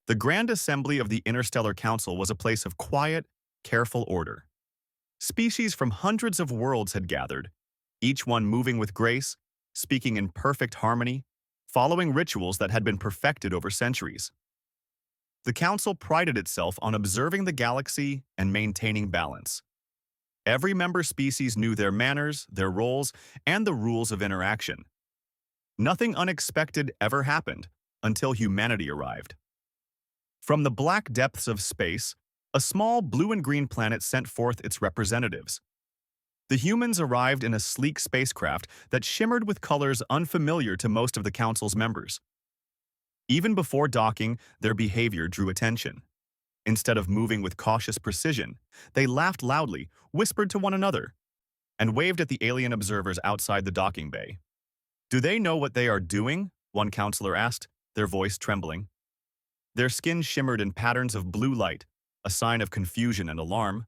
The Grand Assembly of the Interstellar Council was a place of quiet, careful order. Species from hundreds of worlds had gathered, each one moving with grace, speaking in perfect harmony, following rituals that had been perfected over centuries. The Council prided itself on observing the galaxy and maintaining balance. Every member species knew their manners, their roles, and the rules of interaction. Nothing unexpected ever happened until humanity arrived. From the black depths of space, a small blue and green planet sent forth its representatives. The humans arrived in a sleek spacecraft that shimmered with colors unfamiliar to most of the Council's members. Even before docking, their behavior drew attention. Instead of moving with cautious precision, they laughed loudly, whispered to one another, and waved at the alien observers outside the docking bay. "Do they know what they are doing?" one counselor asked, their voice trembling. Their skin shimmered in patterns of blue light, a sign of confusion and alarm.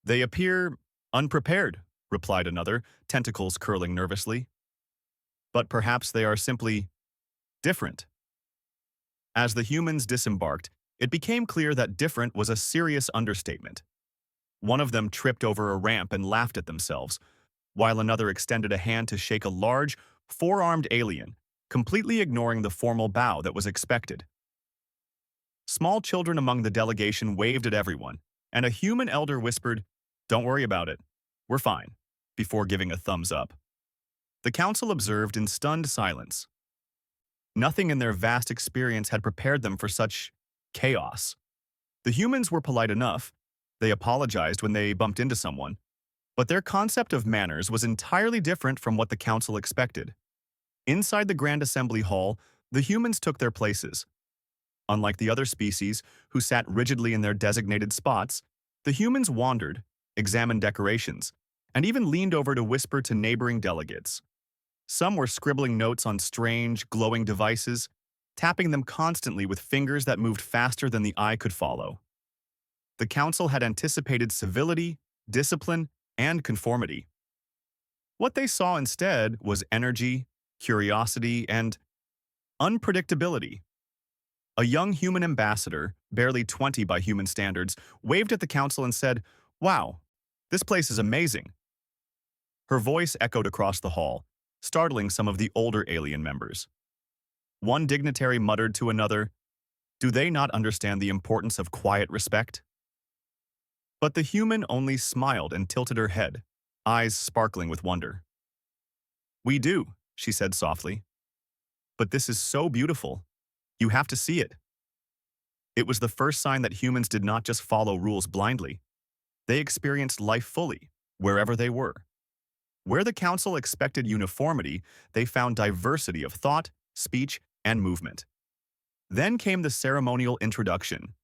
"They appear unprepared," replied another, tentacles curling nervously. "But perhaps they are simply different." As the humans disembarked, it became clear that different was a serious understatement. One of them tripped over a ramp and laughed at themselves, while another extended a hand to shake a large, four-armed alien, completely ignoring the formal bow that was expected. Small children among the delegation waved at everyone, and a human elder whispered, "Don't worry about it. We're fine," before giving a thumbs up. The council observed in stunned silence. Nothing in their vast experience had prepared them for such chaos. The humans were polite enough. They apologized when they bumped into someone, but their concept of manners was entirely different from what the council expected. Inside the Grand Assembly Hall, the humans took their places. Unlike the other species, who sat rigidly in their designated spots, the humans wandered, examined decorations, and even leaned over to whisper to neighboring delegates. Some were scribbling notes on strange, glowing devices, tapping them constantly with fingers that moved faster than the eye could follow. The council had anticipated civility, discipline, and conformity. What they saw instead was energy, curiosity, and unpredictability. A young human ambassador, barely 20 by human standards, waved at the council and said, "Wow, this place is amazing." Her voice echoed across the hall, startling some of the older alien members. One dignitary muttered to another, "Do they not understand the importance of quiet respect?" But the human only smiled and tilted her head, eyes sparkling with wonder. "We do," she said softly. "But this is so beautiful. You have to see it." It was the first sign that humans did not just follow rules blindly. They experienced life fully, wherever they were. Where the council expected uniformity, they found diversity of thought, speech, and movement. Then came the ceremonial introduction.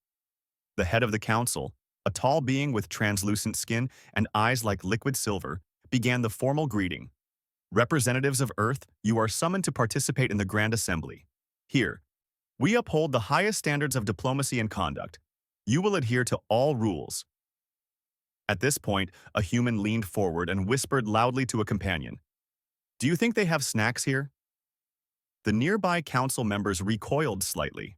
The head of the council, a tall being with translucent skin and eyes like liquid silver, began the formal greeting. "Representatives of Earth, you are summoned to participate in the Grand Assembly. Here, we uphold the highest standards of diplomacy and conduct. You will adhere to all rules." At this point, a human leaned forward and whispered loudly to a companion, "Do you think they have snacks here?" The nearby council members recoiled slightly.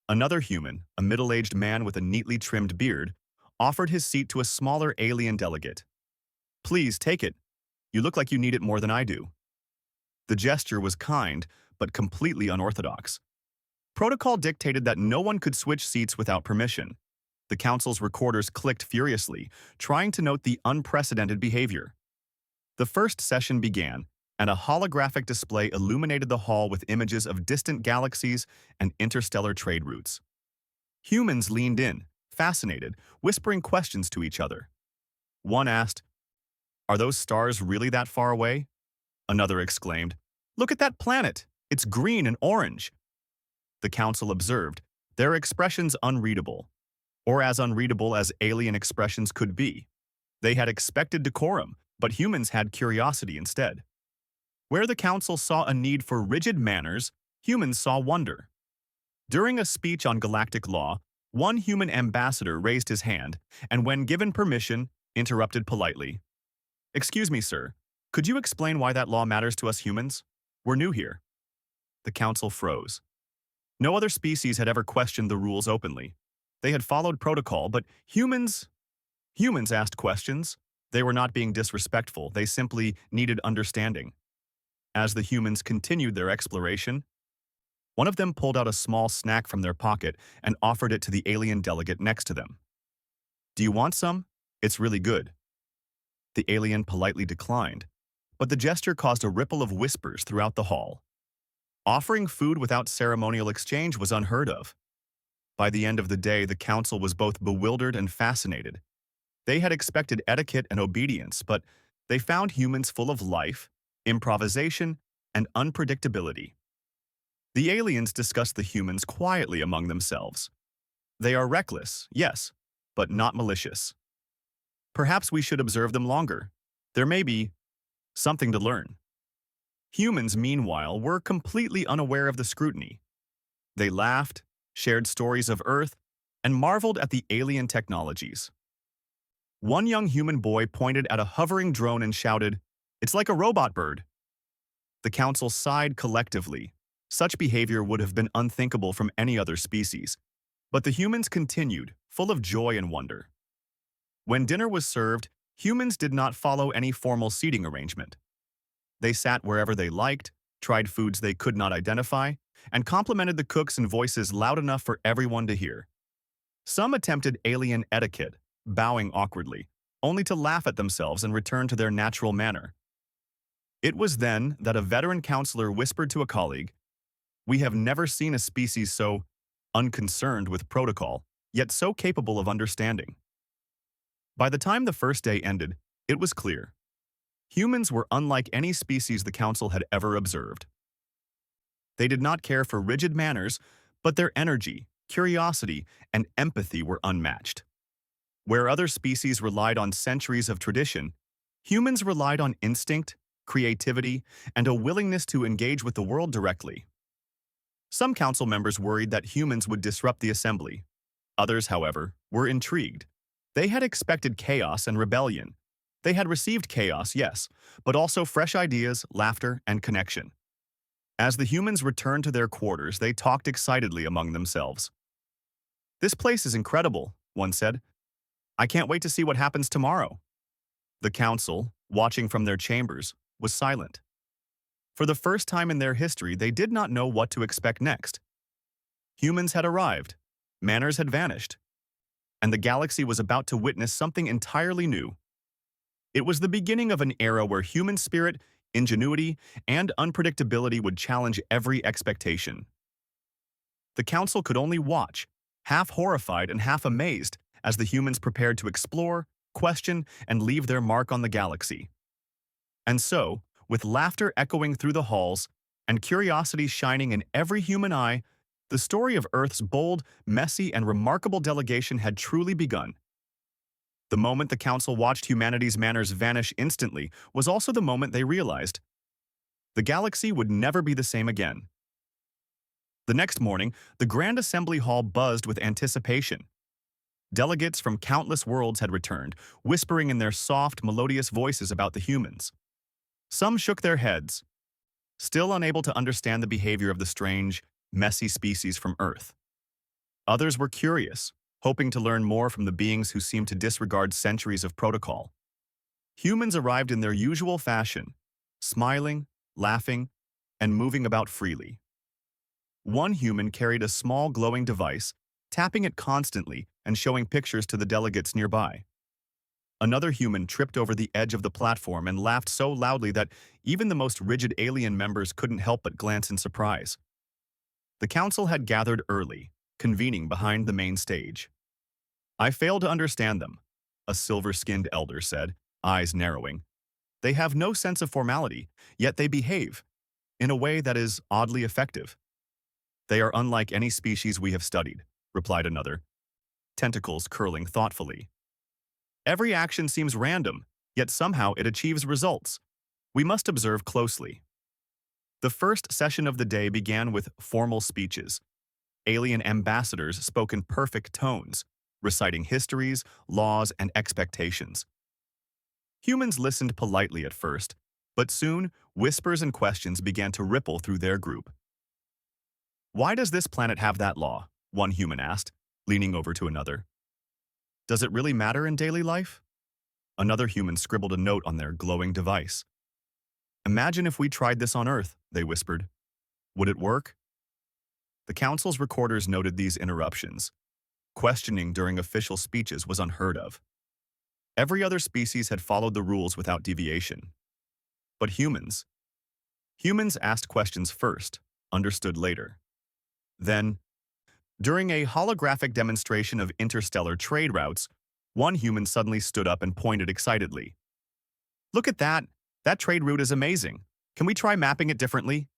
Another human, a middle-aged man with a neatly trimmed beard, offered his seat to a smaller alien delegate. "Please, take it. You look like you need it more than I do." The gesture was kind, but completely unorthodox. Protocol dictated that no one could switch seats without permission. The council's recorders clicked furiously, trying to note the unprecedented behavior. The first session began, and a holographic display illuminated the hall with images of distant galaxies and interstellar trade routes. Humans leaned in, fascinated, whispering questions to each other. One asked, "Are those stars really that far away?" Another exclaimed, "Look at that planet! It's green and orange!" The council observed, their expressions unreadable, or as unreadable as alien expressions could be. They had expected decorum, but humans had curiosity instead. Where the council saw a need for rigid manners, humans saw wonder. During a speech on galactic law, one human ambassador raised his hand, and when given permission, interrupted politely. "Excuse me, sir. Could you explain why that law matters to us humans? We're new here." The council froze. No other species had ever questioned the rules openly. They had followed protocol, but humans asked questions. They were not being disrespectful, they simply needed understanding. As the humans continued their exploration, one of them pulled out a small snack from their pocket and offered it to the alien delegate next to them. "Do you want some? It's really good." The alien politely declined, but the gesture caused a ripple of whispers throughout the hall. Offering food without ceremonial exchange was unheard of. By the end of the day, the council was both bewildered and fascinated. They had expected etiquette and obedience, but they found humans full of life, improvisation, and unpredictability. The aliens discussed the humans quietly among themselves. "They are reckless, yes, but not malicious. Perhaps we should observe them longer. There may be something to learn." Humans, meanwhile, were completely unaware of the scrutiny. They laughed, shared stories of Earth, and marveled at the alien technologies. One young human boy pointed at a hovering drone and shouted, "It's like a robot bird." The council sighed collectively. Such behavior would have been unthinkable from any other species. But the humans continued, full of joy and wonder. When dinner was served, humans did not follow any formal seating arrangement. They sat wherever they liked, tried foods they could not identify, and complimented the cooks in voices loud enough for everyone to hear. Some attempted alien etiquette, bowing awkwardly, only to laugh at themselves and return to their natural manner. It was then that a veteran counselor whispered to a colleague, "We have never seen a species so unconcerned with protocol, yet so capable of understanding." By the time the first day ended, it was clear. Humans were unlike any species the council had ever observed. They did not care for rigid manners, but their energy, curiosity, and empathy were unmatched. Where other species relied on centuries of tradition, humans relied on instinct, creativity, and a willingness to engage with the world directly. Some council members worried that humans would disrupt the assembly. Others, however, were intrigued. They had expected chaos and rebellion. They had received chaos, yes, but also fresh ideas, laughter, and connection. As the humans returned to their quarters, they talked excitedly among themselves. "This place is incredible," one said. "I can't wait to see what happens tomorrow." The council, watching from their chambers, was silent. For the first time in their history, they did not know what to expect next. Humans had arrived, manners had vanished, and the galaxy was about to witness something entirely new. It was the beginning of an era where human spirit, ingenuity, and unpredictability would challenge every expectation. The council could only watch, half horrified and half amazed, as the humans prepared to explore, question, and leave their mark on the galaxy. And so, with laughter echoing through the halls and curiosity shining in every human eye, the story of Earth's bold, messy, and remarkable delegation had truly begun. The moment the council watched humanity's manners vanish instantly was also the moment they realized the galaxy would never be the same again. The next morning, the Grand Assembly Hall buzzed with anticipation. Delegates from countless worlds had returned, whispering in their soft, melodious voices about the humans. Some shook their heads, still unable to understand the behavior of the strange, messy species from Earth. Others were curious, hoping to learn more from the beings who seemed to disregard centuries of protocol. Humans arrived in their usual fashion, smiling, laughing, and moving about freely. One human carried a small glowing device, tapping it constantly and showing pictures to the delegates nearby. Another human tripped over the edge of the platform and laughed so loudly that even the most rigid alien members couldn't help but glance in surprise. The council had gathered early, convening behind the main stage. "I fail to understand them," a silver-skinned elder said, eyes narrowing. "They have no sense of formality, yet they behave in a way that is oddly effective." "They are unlike any species we have studied," replied another, tentacles curling thoughtfully. "Every action seems random, yet somehow it achieves results. We must observe closely." The first session of the day began with formal speeches. Alien ambassadors spoke in perfect tones, reciting histories, laws, and expectations. Humans listened politely at first, but soon whispers and questions began to ripple through their group. Why does this planet have that law? One human asked, leaning over to another. Does it really matter in daily life? Another human scribbled a note on their glowing device. Imagine if we tried this on Earth, they whispered. Would it work? The council's recorders noted these interruptions. Questioning during official speeches was unheard of. Every other species had followed the rules without deviation. But humans asked questions first, understood later. Then, during a holographic demonstration of interstellar trade routes, one human suddenly stood up and pointed excitedly. Look at that! That trade route is amazing. Can we try mapping it differently?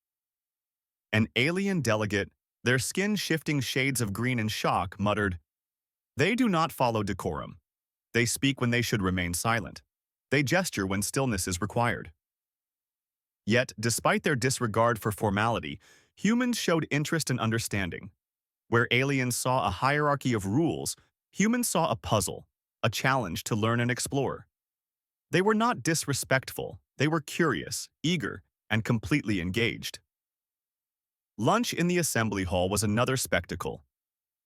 An alien delegate, their skin shifting shades of green in shock, muttered, They do not follow decorum. They speak when they should remain silent. They gesture when stillness is required. Yet, despite their disregard for formality, humans showed interest and understanding. Where aliens saw a hierarchy of rules, humans saw a puzzle, a challenge to learn and explore. They were not disrespectful, they were curious, eager, and completely engaged. Lunch in the assembly hall was another spectacle.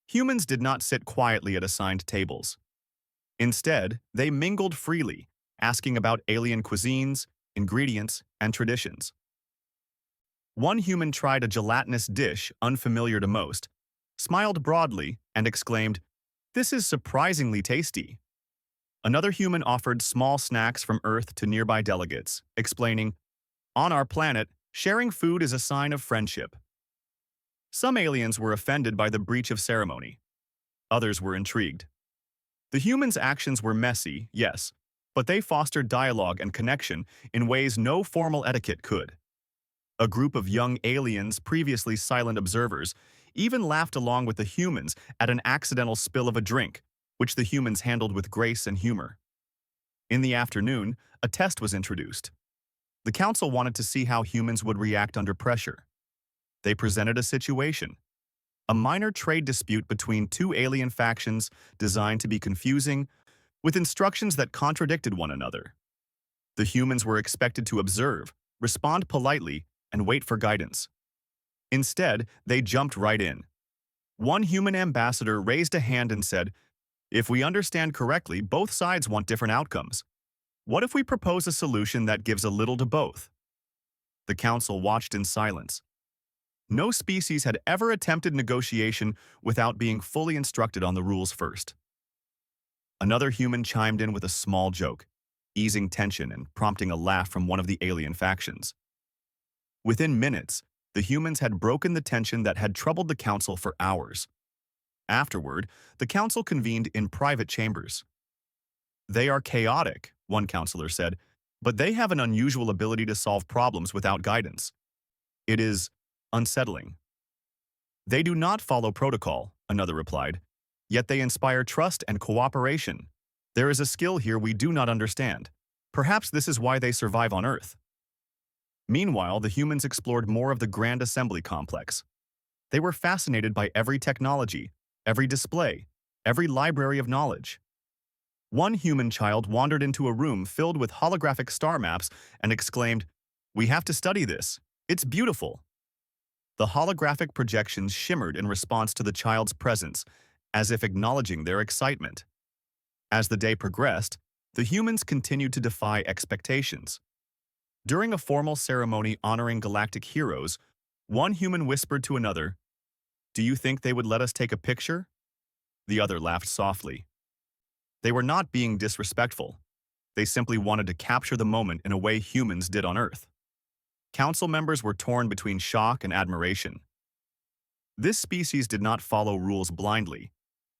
Humans did not sit quietly at assigned tables. Instead, they mingled freely, asking about alien cuisines, ingredients, and traditions. One human tried a gelatinous dish unfamiliar to most, smiled broadly, and exclaimed, This is surprisingly tasty. Another human offered small snacks from Earth to nearby delegates, explaining, On our planet, sharing food is a sign of friendship. Some aliens were offended by the breach of ceremony. Others were intrigued. The humans' actions were messy, yes, but they fostered dialogue and connection in ways no formal etiquette could. A group of young aliens, previously silent observers, even laughed along with the humans at an accidental spill of a drink, which the humans handled with grace and humor. In the afternoon, a test was introduced. The council wanted to see how humans would react under pressure. They presented a situation. A minor trade dispute between two alien factions designed to be confusing, with instructions that contradicted one another. The humans were expected to observe, respond politely, and wait for guidance. Instead, they jumped right in. One human ambassador raised a hand and said, If we understand correctly, both sides want different outcomes. What if we propose a solution that gives a little to both? The council watched in silence. No species had ever attempted negotiation without being fully instructed on the rules first. Another human chimed in with a small joke, easing tension and prompting a laugh from one of the alien factions. Within minutes, the humans had broken the tension that had troubled the council for hours. Afterward, the council convened in private chambers. They are chaotic, one counselor said, but they have an unusual ability to solve problems without guidance. It is unsettling. They do not follow protocol, another replied, yet they inspire trust and cooperation. There is a skill here we do not understand. Perhaps this is why they survive on Earth. Meanwhile, the humans explored more of the Grand Assembly Complex. They were fascinated by every technology, every display, every library of knowledge. One human child wandered into a room filled with holographic star maps and exclaimed, We have to study this. It's beautiful. The holographic projections shimmered in response to the child's presence, as if acknowledging their excitement. As the day progressed, the humans continued to defy expectations. During a formal ceremony honoring galactic heroes, one human whispered to another, Do you think they would let us take a picture? The other laughed softly. They were not being disrespectful. They simply wanted to capture the moment in a way humans did on Earth. Council members were torn between shock and admiration. This species did not follow rules blindly,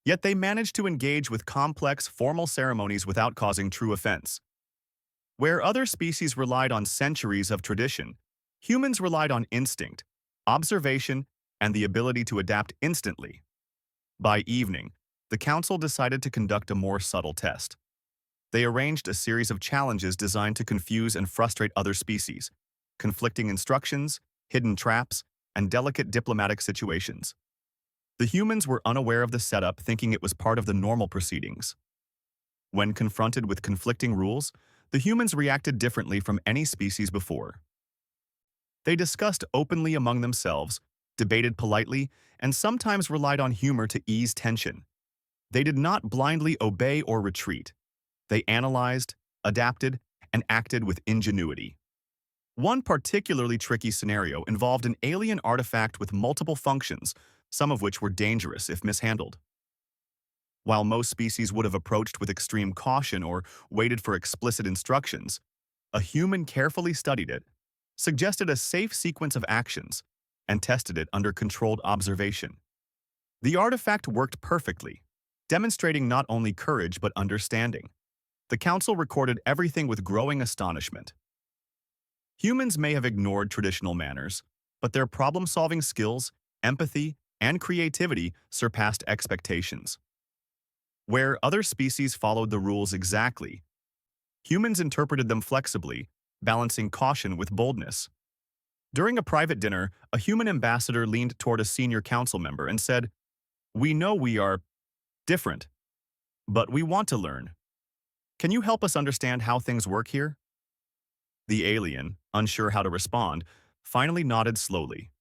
yet they managed to engage with complex, formal ceremonies without causing true offense. Where other species relied on centuries of tradition, humans relied on instinct, observation, and the ability to adapt instantly. By evening, the council decided to conduct a more subtle test. They arranged a series of challenges designed to confuse and frustrate other species, conflicting instructions, hidden traps, and delicate diplomatic situations. The humans were unaware of the setup, thinking it was part of the normal proceedings. When confronted with conflicting rules, the humans reacted differently from any species before. They discussed openly among themselves, debated politely, and sometimes relied on humor to ease tension. They did not blindly obey or retreat. They analyzed, adapted, and acted with ingenuity. One particularly tricky scenario involved an alien artifact with multiple functions, some of which were dangerous if mishandled. While most species would have approached with extreme caution or waited for explicit instructions, a human carefully studied it, suggested a safe sequence of actions, and tested it under controlled observation. The artifact worked perfectly, demonstrating not only courage but understanding. The Council recorded everything with growing astonishment. Humans may have ignored traditional manners, but their problem-solving skills, empathy, and creativity surpassed expectations. Where other species followed the rules exactly, humans interpreted them flexibly, balancing caution with boldness. During a private dinner, a human ambassador leaned toward a senior council member and said, "We know we are different, but we want to learn. Can you help us understand how things work here?" The alien, unsure how to respond, finally nodded slowly.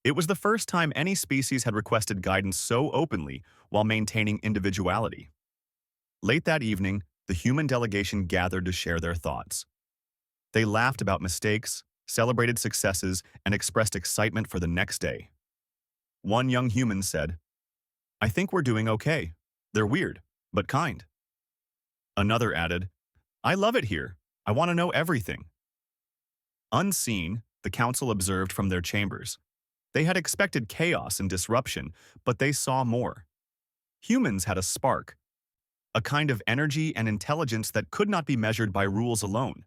It was the first time any species had requested guidance so openly while maintaining individuality. Late that evening, the human delegation gathered to share their thoughts. They laughed about mistakes, celebrated successes, and expressed excitement for the next day. One young human said, "I think we're doing okay. They're weird, but kind." Another added, "I love it here. I want to know everything." Unseen, the council observed from their chambers. They had expected chaos and disruption, but they saw more. Humans had a spark, a kind of energy and intelligence that could not be measured by rules alone.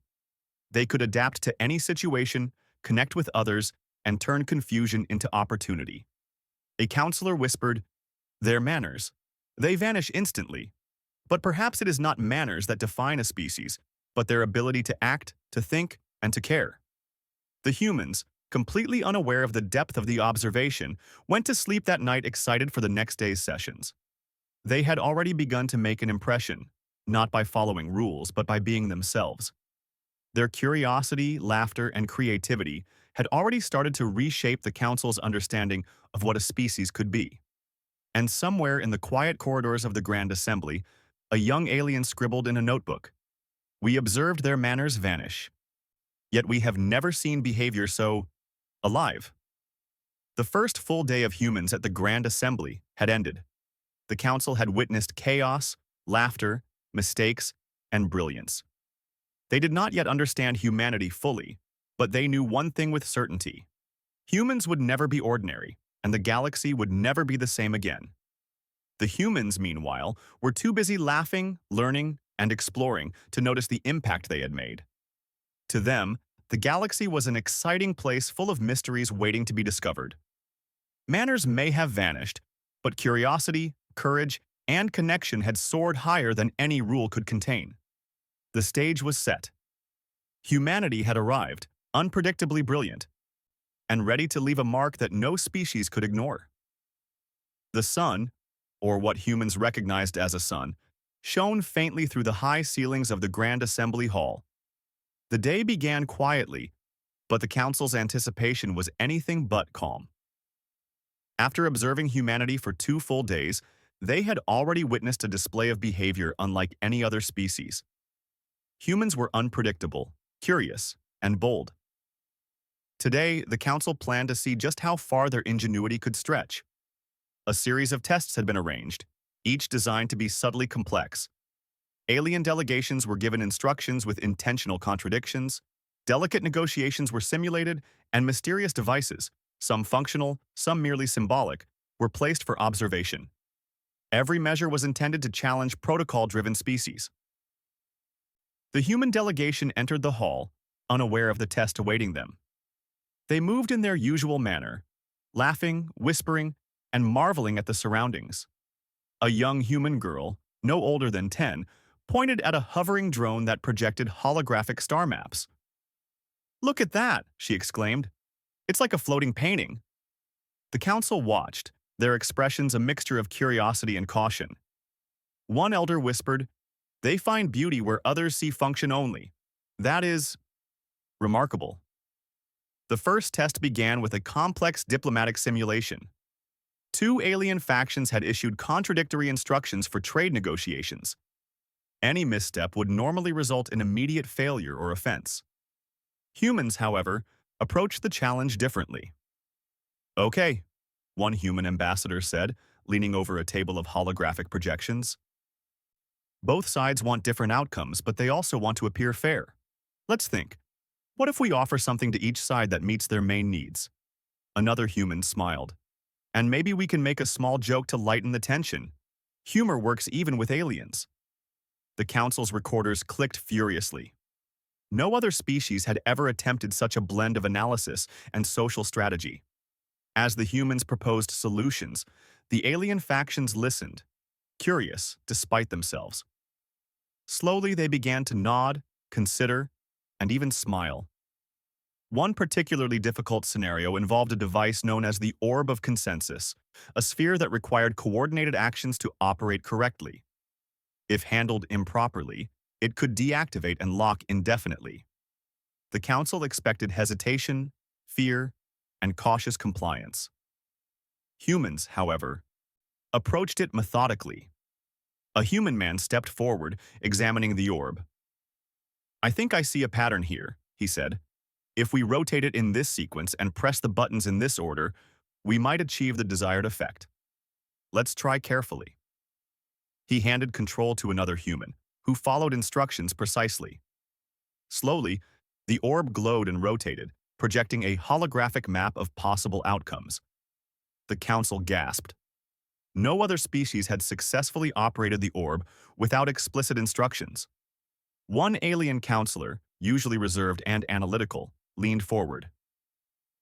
They could adapt to any situation, connect with others, and turn confusion into opportunity. A counselor whispered, "Their manners. They vanish instantly. But perhaps it is not manners that define a species, but their ability to act, to think, and to care." The humans, completely unaware of the depth of the observation, went to sleep that night excited for the next day's sessions. They had already begun to make an impression, not by following rules, but by being themselves. Their curiosity, laughter, and creativity had already started to reshape the Council's understanding of what a species could be. And somewhere in the quiet corridors of the Grand Assembly, a young alien scribbled in a notebook, "We observed their manners vanish. Yet we have never seen behavior so alive." The first full day of humans at the Grand Assembly had ended. The Council had witnessed chaos, laughter, mistakes, and brilliance. They did not yet understand humanity fully, but they knew one thing with certainty. Humans would never be ordinary, and the galaxy would never be the same again. The humans, meanwhile, were too busy laughing, learning, and exploring to notice the impact they had made. To them, the galaxy was an exciting place full of mysteries waiting to be discovered. Manners may have vanished, but curiosity, courage, and connection had soared higher than any rule could contain. The stage was set. Humanity had arrived, unpredictably brilliant, and ready to leave a mark that no species could ignore. The sun, or what humans recognized as a sun, shone faintly through the high ceilings of the Grand Assembly Hall. The day began quietly, but the Council's anticipation was anything but calm. After observing humanity for 2 full days, they had already witnessed a display of behavior unlike any other species. Humans were unpredictable, curious, and bold. Today, the Council planned to see just how far their ingenuity could stretch. A series of tests had been arranged, each designed to be subtly complex. Alien delegations were given instructions with intentional contradictions, delicate negotiations were simulated, and mysterious devices, some functional, some merely symbolic, were placed for observation. Every measure was intended to challenge protocol-driven species. The human delegation entered the hall, unaware of the test awaiting them. They moved in their usual manner, laughing, whispering, and marveling at the surroundings. A young human girl, no older than 10, pointed at a hovering drone that projected holographic star maps. "Look at that," she exclaimed. "It's like a floating painting." The council watched, their expressions a mixture of curiosity and caution. One elder whispered, "They find beauty where others see function only. That is remarkable." The first test began with a complex diplomatic simulation. Two alien factions had issued contradictory instructions for trade negotiations. Any misstep would normally result in immediate failure or offense. Humans, however, approached the challenge differently. "Okay," one human ambassador said, leaning over a table of holographic projections. "Both sides want different outcomes, but they also want to appear fair. Let's think. What if we offer something to each side that meets their main needs?" Another human smiled. "And maybe we can make a small joke to lighten the tension. Humor works even with aliens." The council's recorders clicked furiously. No other species had ever attempted such a blend of analysis and social strategy. As the humans proposed solutions, the alien factions listened, curious despite themselves. Slowly, they began to nod, consider, and even smile. One particularly difficult scenario involved a device known as the Orb of Consensus, a sphere that required coordinated actions to operate correctly. If handled improperly, it could deactivate and lock indefinitely. The council expected hesitation, fear, and cautious compliance. Humans, however, approached it methodically. A human man stepped forward, examining the orb. "I think I see a pattern here," he said. "If we rotate it in this sequence and press the buttons in this order, we might achieve the desired effect. Let's try carefully." He handed control to another human, who followed instructions precisely. Slowly, the orb glowed and rotated, projecting a holographic map of possible outcomes. The council gasped. No other species had successfully operated the orb without explicit instructions. One alien counselor, usually reserved and analytical, leaned forward.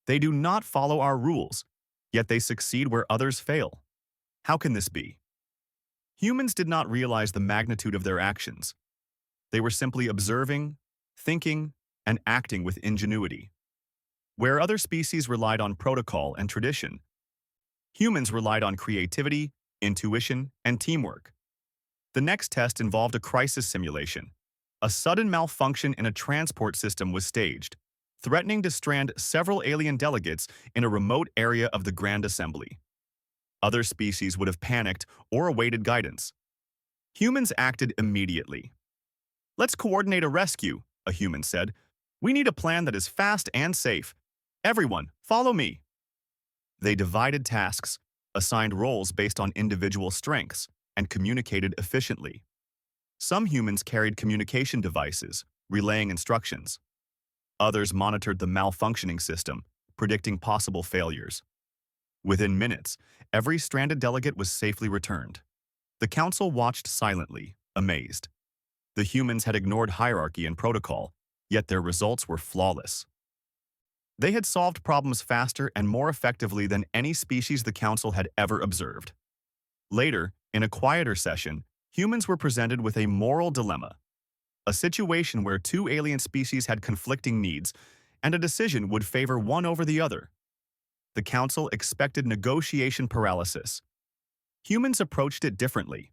"They do not follow our rules, yet they succeed where others fail. How can this be?" Humans did not realize the magnitude of their actions. They were simply observing, thinking, and acting with ingenuity. Where other species relied on protocol and tradition, humans relied on creativity, intuition, and teamwork. The next test involved a crisis simulation. A sudden malfunction in a transport system was staged, threatening to strand several alien delegates in a remote area of the Grand Assembly. Other species would have panicked or awaited guidance. Humans acted immediately. "Let's coordinate a rescue," a human said. "We need a plan that is fast and safe. Everyone, follow me." They divided tasks, assigned roles based on individual strengths, and communicated efficiently. Some humans carried communication devices, relaying instructions. Others monitored the malfunctioning system, predicting possible failures. Within minutes, every stranded delegate was safely returned. The council watched silently, amazed. The humans had ignored hierarchy and protocol, yet their results were flawless. They had solved problems faster and more effectively than any species the council had ever observed. Later, in a quieter session, humans were presented with a moral dilemma, a situation where two alien species had conflicting needs, and a decision would favor one over the other. The council expected negotiation paralysis. Humans approached it differently.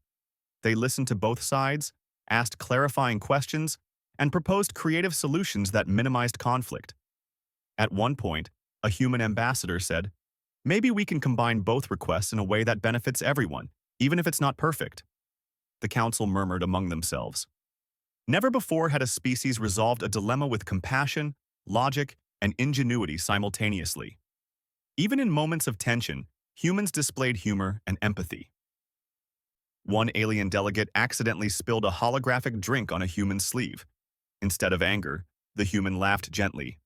They listened to both sides, asked clarifying questions, and proposed creative solutions that minimized conflict. At one point, a human ambassador said, "Maybe we can combine both requests in a way that benefits everyone, even if it's not perfect." The council murmured among themselves. Never before had a species resolved a dilemma with compassion, logic, and ingenuity simultaneously. Even in moments of tension, humans displayed humor and empathy. One alien delegate accidentally spilled a holographic drink on a human's sleeve. Instead of anger, the human laughed gently.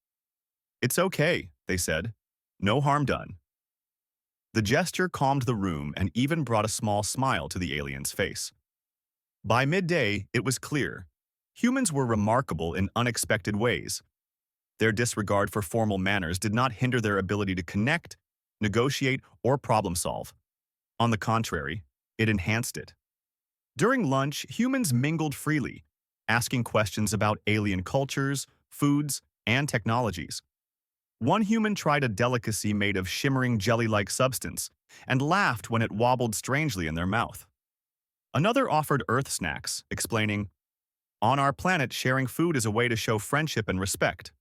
"It's okay," they said. "No harm done." The gesture calmed the room and even brought a small smile to the alien's face. By midday, it was clear. Humans were remarkable in unexpected ways. Their disregard for formal manners did not hinder their ability to connect, negotiate, or problem-solve. On the contrary, it enhanced it. During lunch, humans mingled freely, asking questions about alien cultures, foods, and technologies. One human tried a delicacy made of shimmering jelly-like substance and laughed when it wobbled strangely in their mouth. Another offered Earth snacks, explaining, "On our planet, sharing food is a way to show friendship and respect."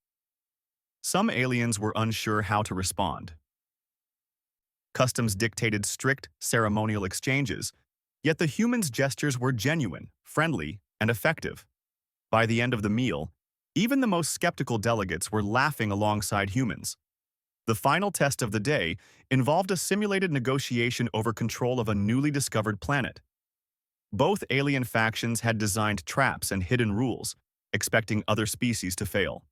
Some aliens were unsure how to respond. Customs dictated strict ceremonial exchanges, yet the humans' gestures were genuine, friendly, and effective. By the end of the meal, even the most skeptical delegates were laughing alongside humans. The final test of the day involved a simulated negotiation over control of a newly discovered planet. Both alien factions had designed traps and hidden rules, expecting other species to fail.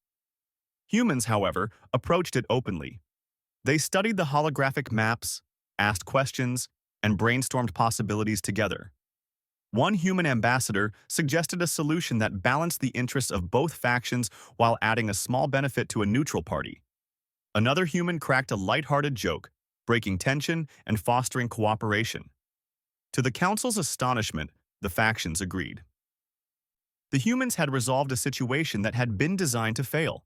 Humans, however, approached it openly. They studied the holographic maps, asked questions, and brainstormed possibilities together. One human ambassador suggested a solution that balanced the interests of both factions while adding a small benefit to a neutral party. Another human cracked a lighthearted joke, breaking tension and fostering cooperation. To the Council's astonishment, the factions agreed. The humans had resolved a situation that had been designed to fail.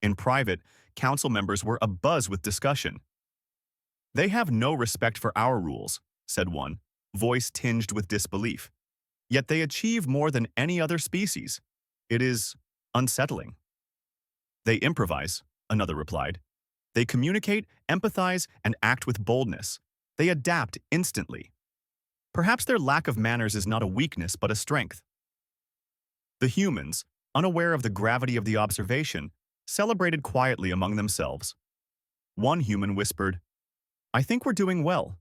In private, Council members were abuzz with discussion. "They have no respect for our rules," said one, voice tinged with disbelief. "Yet they achieve more than any other species. It is unsettling." "They improvise," another replied. "They communicate, empathize, and act with boldness. They adapt instantly. Perhaps their lack of manners is not a weakness but a strength." The humans, unaware of the gravity of the observation, celebrated quietly among themselves. One human whispered, "I think we're doing well.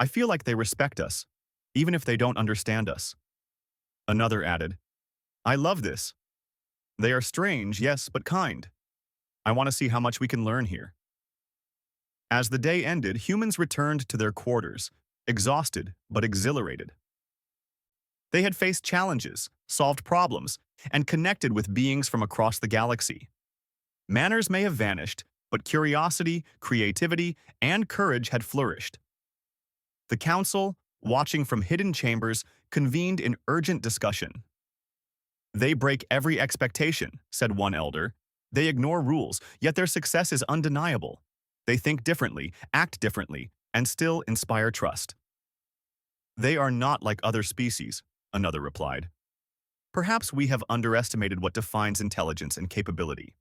I feel like they respect us, even if they don't understand us." Another added, "I love this. They are strange, yes, but kind. I want to see how much we can learn here." As the day ended, humans returned to their quarters, exhausted but exhilarated. They had faced challenges, solved problems, and connected with beings from across the galaxy. Manners may have vanished, but curiosity, creativity, and courage had flourished. The Council, watching from hidden chambers, convened in urgent discussion. "They break every expectation," said one elder. "They ignore rules, yet their success is undeniable. They think differently, act differently, and still inspire trust." "They are not like other species," another replied. "Perhaps we have underestimated what defines intelligence and capability.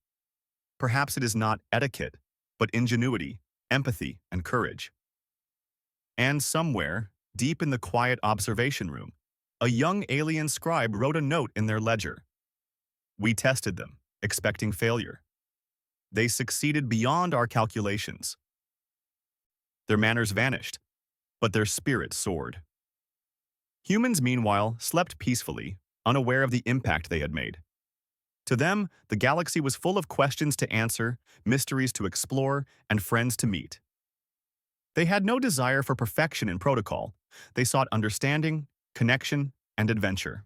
Perhaps it is not etiquette, but ingenuity, empathy, and courage." And somewhere, deep in the quiet observation room, a young alien scribe wrote a note in their ledger. "We tested them, expecting failure. They succeeded beyond our calculations. Their manners vanished, but their spirit soared." Humans, meanwhile, slept peacefully, unaware of the impact they had made. To them, the galaxy was full of questions to answer, mysteries to explore, and friends to meet. They had no desire for perfection in protocol. They sought understanding, connection, and adventure.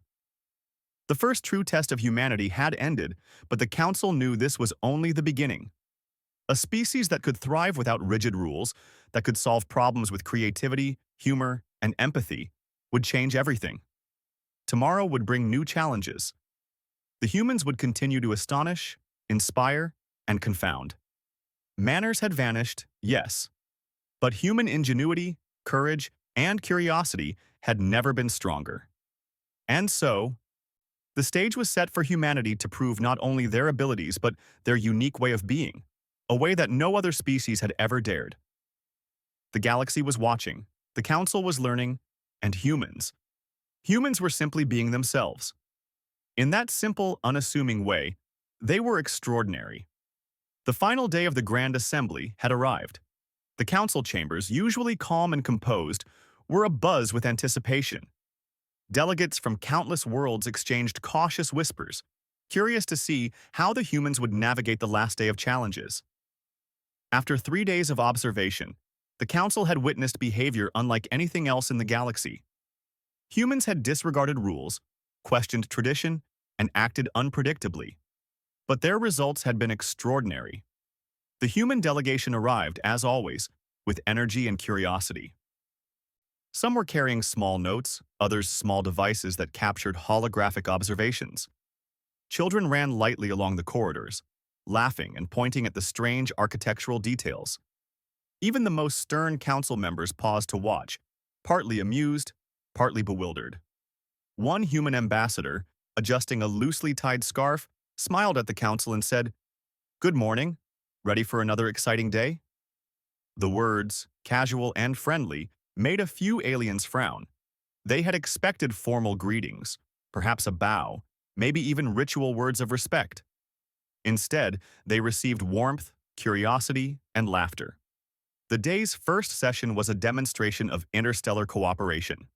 The first true test of humanity had ended, but the Council knew this was only the beginning. A species that could thrive without rigid rules, that could solve problems with creativity, humor, and empathy, would change everything. Tomorrow would bring new challenges. The humans would continue to astonish, inspire, and confound. Manners had vanished, yes, but human ingenuity, courage, and curiosity had never been stronger. And so, the stage was set for humanity to prove not only their abilities but their unique way of being, a way that no other species had ever dared. The galaxy was watching, the Council was learning, and humans were simply being themselves. In that simple, unassuming way, they were extraordinary. The final day of the Grand Assembly had arrived. The council chambers, usually calm and composed, were abuzz with anticipation. Delegates from countless worlds exchanged cautious whispers, curious to see how the humans would navigate the last day of challenges. After 3 days of observation, the council had witnessed behavior unlike anything else in the galaxy. Humans had disregarded rules, questioned tradition, and acted unpredictably. But their results had been extraordinary. The human delegation arrived, as always, with energy and curiosity. Some were carrying small notes, others small devices that captured holographic observations. Children ran lightly along the corridors, laughing and pointing at the strange architectural details. Even the most stern council members paused to watch, partly amused, partly bewildered. One human ambassador, adjusting a loosely tied scarf, smiled at the council and said, Good morning. Ready for another exciting day? The words, casual and friendly, made a few aliens frown. They had expected formal greetings, perhaps a bow, maybe even ritual words of respect. Instead, they received warmth, curiosity, and laughter. The day's first session was a demonstration of interstellar cooperation.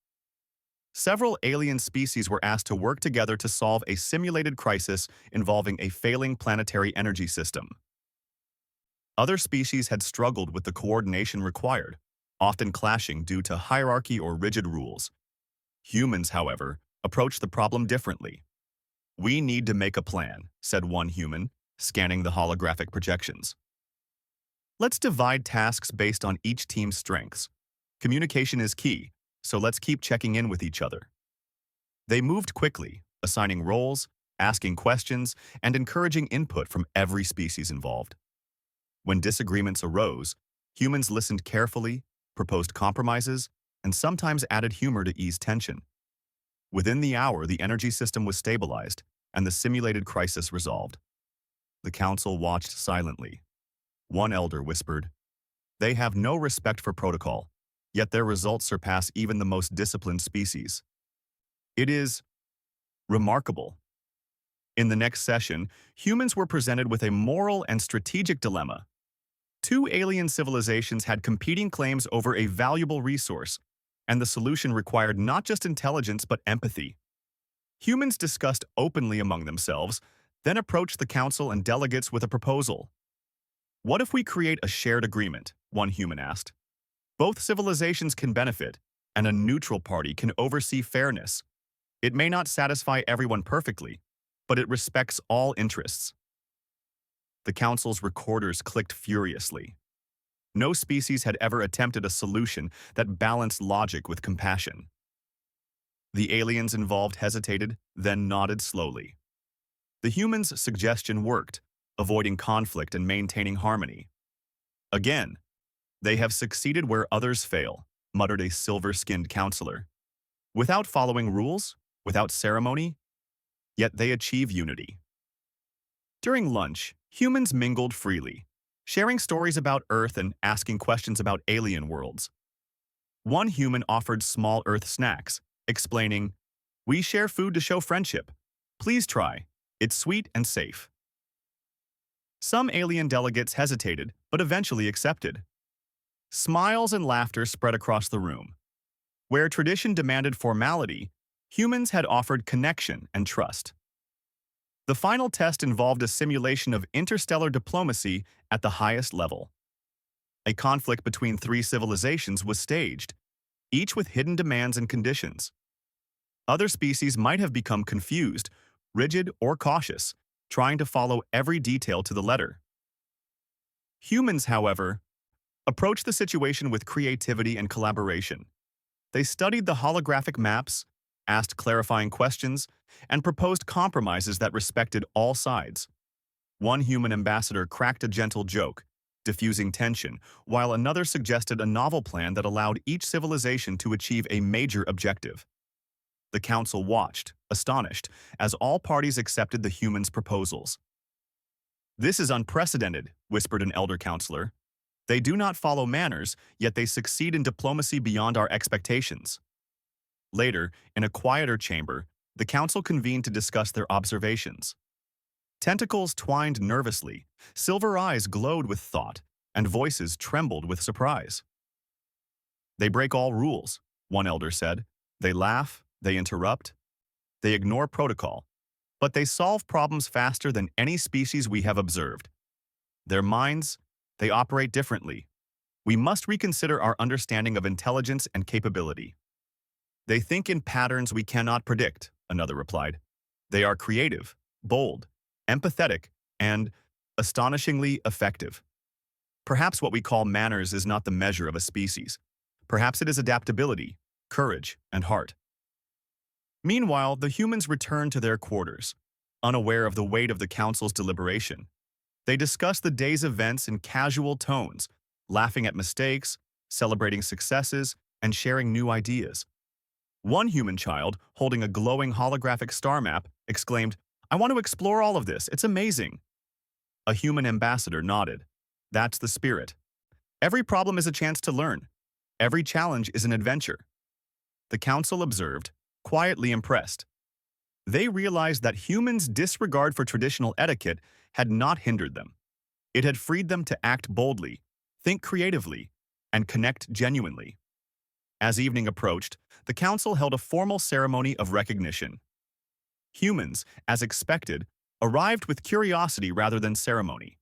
Several alien species were asked to work together to solve a simulated crisis involving a failing planetary energy system. Other species had struggled with the coordination required, often clashing due to hierarchy or rigid rules. Humans, however, approached the problem differently. "We need to make a plan," said one human, scanning the holographic projections. "Let's divide tasks based on each team's strengths. Communication is key, so let's keep checking in with each other." They moved quickly, assigning roles, asking questions, and encouraging input from every species involved. When disagreements arose, humans listened carefully, proposed compromises, and sometimes added humor to ease tension. Within the hour, the energy system was stabilized, and the simulated crisis resolved. The council watched silently. One elder whispered, "They have no respect for protocol, yet their results surpass even the most disciplined species. It is remarkable." In the next session, humans were presented with a moral and strategic dilemma. Two alien civilizations had competing claims over a valuable resource, and the solution required not just intelligence but empathy. Humans discussed openly among themselves, then approached the council and delegates with a proposal. "What if we create a shared agreement?" one human asked. "Both civilizations can benefit, and a neutral party can oversee fairness. It may not satisfy everyone perfectly, but it respects all interests." The council's recorders clicked furiously. No species had ever attempted a solution that balanced logic with compassion. The aliens involved hesitated, then nodded slowly. The humans' suggestion worked, avoiding conflict and maintaining harmony. "Again, they have succeeded where others fail," muttered a silver-skinned counselor. "Without following rules, without ceremony, yet they achieve unity." During lunch, humans mingled freely, sharing stories about Earth and asking questions about alien worlds. One human offered small Earth snacks, explaining, "We share food to show friendship. Please try. It's sweet and safe." Some alien delegates hesitated, but eventually accepted. Smiles and laughter spread across the room. Where tradition demanded formality, humans had offered connection and trust. The final test involved a simulation of interstellar diplomacy at the highest level. A conflict between three civilizations was staged, each with hidden demands and conditions. Other species might have become confused, rigid, or cautious, trying to follow every detail to the letter. Humans, however, approached the situation with creativity and collaboration. They studied the holographic maps, asked clarifying questions, and proposed compromises that respected all sides. One human ambassador cracked a gentle joke, diffusing tension, while another suggested a novel plan that allowed each civilization to achieve a major objective. The council watched, astonished, as all parties accepted the humans' proposals. "This is unprecedented," whispered an elder counselor. "They do not follow manners, yet they succeed in diplomacy beyond our expectations." Later, in a quieter chamber, the council convened to discuss their observations. Tentacles twined nervously, silver eyes glowed with thought, and voices trembled with surprise. "They break all rules," one elder said. "They laugh, they interrupt, they ignore protocol, but they solve problems faster than any species we have observed. Their minds, they operate differently. We must reconsider our understanding of intelligence and capability." "They think in patterns we cannot predict," another replied. "They are creative, bold, empathetic, and astonishingly effective. Perhaps what we call manners is not the measure of a species. Perhaps it is adaptability, courage, and heart." Meanwhile, the humans returned to their quarters, unaware of the weight of the council's deliberation. They discussed the day's events in casual tones, laughing at mistakes, celebrating successes, and sharing new ideas. One human child, holding a glowing holographic star map, exclaimed, "I want to explore all of this. It's amazing." A human ambassador nodded. That's the spirit. Every problem is a chance to learn. Every challenge is an adventure. The council observed, quietly impressed. They realized that humans' disregard for traditional etiquette had not hindered them. It had freed them to act boldly, think creatively, and connect genuinely. As evening approached, the council held a formal ceremony of recognition. Humans, as expected, arrived with curiosity rather than ceremony.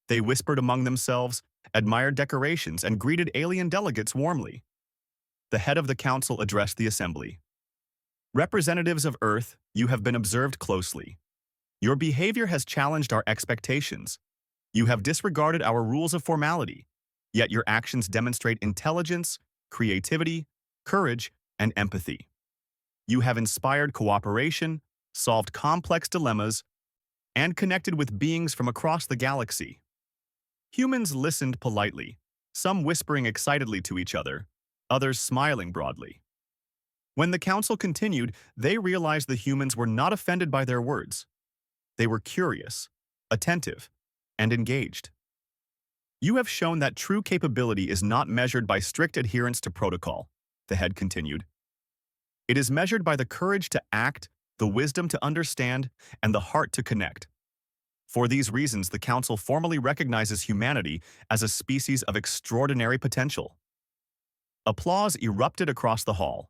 They whispered among themselves, admired decorations, and greeted alien delegates warmly. The head of the council addressed the assembly. Representatives of Earth, you have been observed closely. Your behavior has challenged our expectations. You have disregarded our rules of formality, yet your actions demonstrate intelligence, creativity, courage, and empathy. You have inspired cooperation, solved complex dilemmas, and connected with beings from across the galaxy. Humans listened politely, some whispering excitedly to each other, others smiling broadly. When the council continued, they realized the humans were not offended by their words. They were curious, attentive, and engaged. You have shown that true capability is not measured by strict adherence to protocol, the head continued. It is measured by the courage to act, the wisdom to understand, and the heart to connect. For these reasons, the Council formally recognizes humanity as a species of extraordinary potential. Applause erupted across the hall.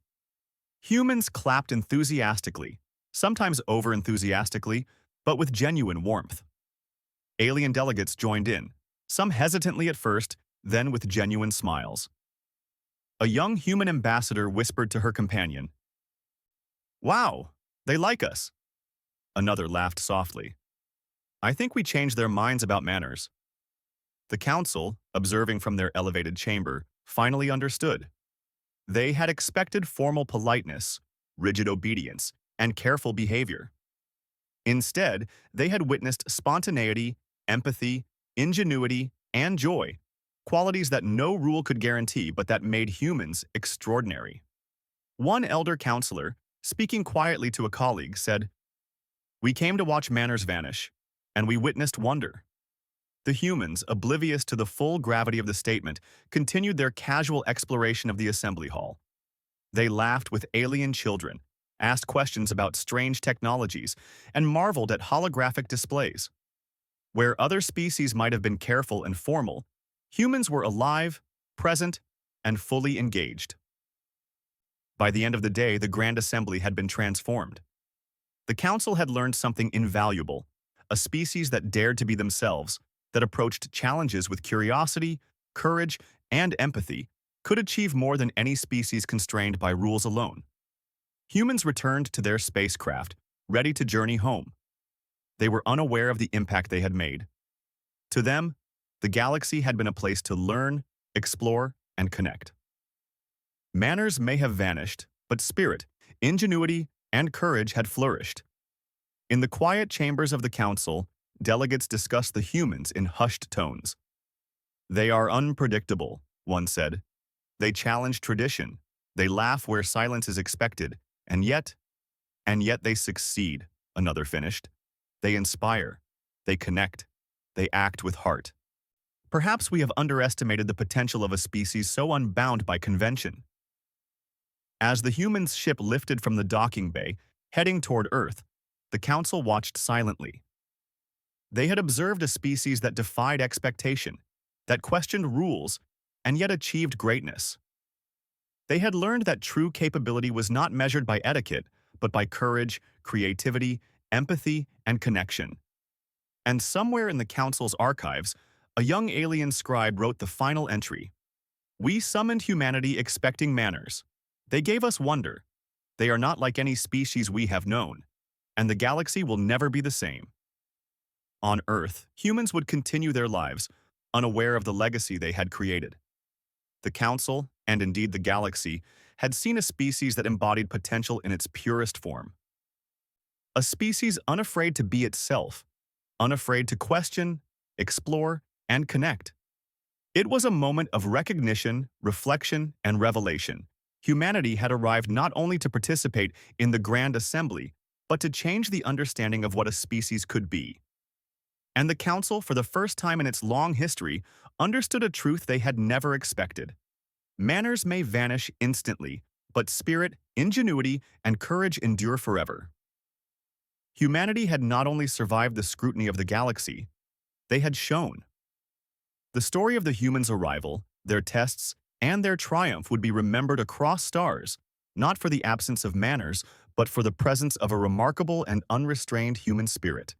Humans clapped enthusiastically, sometimes over-enthusiastically, but with genuine warmth. Alien delegates joined in, some hesitantly at first, then with genuine smiles. A young human ambassador whispered to her companion, "Wow, they like us." Another laughed softly. "I think we changed their minds about manners." The council, observing from their elevated chamber, finally understood. They had expected formal politeness, rigid obedience, and careful behavior. Instead, they had witnessed spontaneity, empathy, ingenuity, and joy, qualities that no rule could guarantee but that made humans extraordinary. One elder counselor, speaking quietly to a colleague, said, "We came to watch manners vanish, and we witnessed wonder." The humans, oblivious to the full gravity of the statement, continued their casual exploration of the assembly hall. They laughed with alien children, asked questions about strange technologies, and marveled at holographic displays. Where other species might have been careful and formal, humans were alive, present, and fully engaged. By the end of the day, the Grand Assembly had been transformed. The Council had learned something invaluable, a species that dared to be themselves, that approached challenges with curiosity, courage, and empathy, could achieve more than any species constrained by rules alone. Humans returned to their spacecraft, ready to journey home. They were unaware of the impact they had made. To them, the galaxy had been a place to learn, explore, and connect. Manners may have vanished, but spirit, ingenuity, and courage had flourished. In the quiet chambers of the Council, delegates discussed the humans in hushed tones. "They are unpredictable," one said. "They challenge tradition. They laugh where silence is expected. And yet they succeed," another finished. "They inspire. They connect. They act with heart." Perhaps we have underestimated the potential of a species so unbound by convention. As the humans' ship lifted from the docking bay, heading toward Earth, the Council watched silently. They had observed a species that defied expectation, that questioned rules, and yet achieved greatness. They had learned that true capability was not measured by etiquette, but by courage, creativity, empathy, and connection. And somewhere in the Council's archives, a young alien scribe wrote the final entry. "We summoned humanity expecting manners. They gave us wonder. They are not like any species we have known, and the galaxy will never be the same." On Earth, humans would continue their lives, unaware of the legacy they had created. The Council, and indeed the galaxy, had seen a species that embodied potential in its purest form. A species unafraid to be itself, unafraid to question, explore, and connect. It was a moment of recognition, reflection, and revelation. Humanity had arrived not only to participate in the Grand Assembly, but to change the understanding of what a species could be. And the Council, for the first time in its long history, understood a truth they had never expected. Manners may vanish instantly, but spirit, ingenuity, and courage endure forever. Humanity had not only survived the scrutiny of the galaxy, they had shown. The story of the humans' arrival, their tests, and their triumph would be remembered across stars, not for the absence of manners, but for the presence of a remarkable and unrestrained human spirit.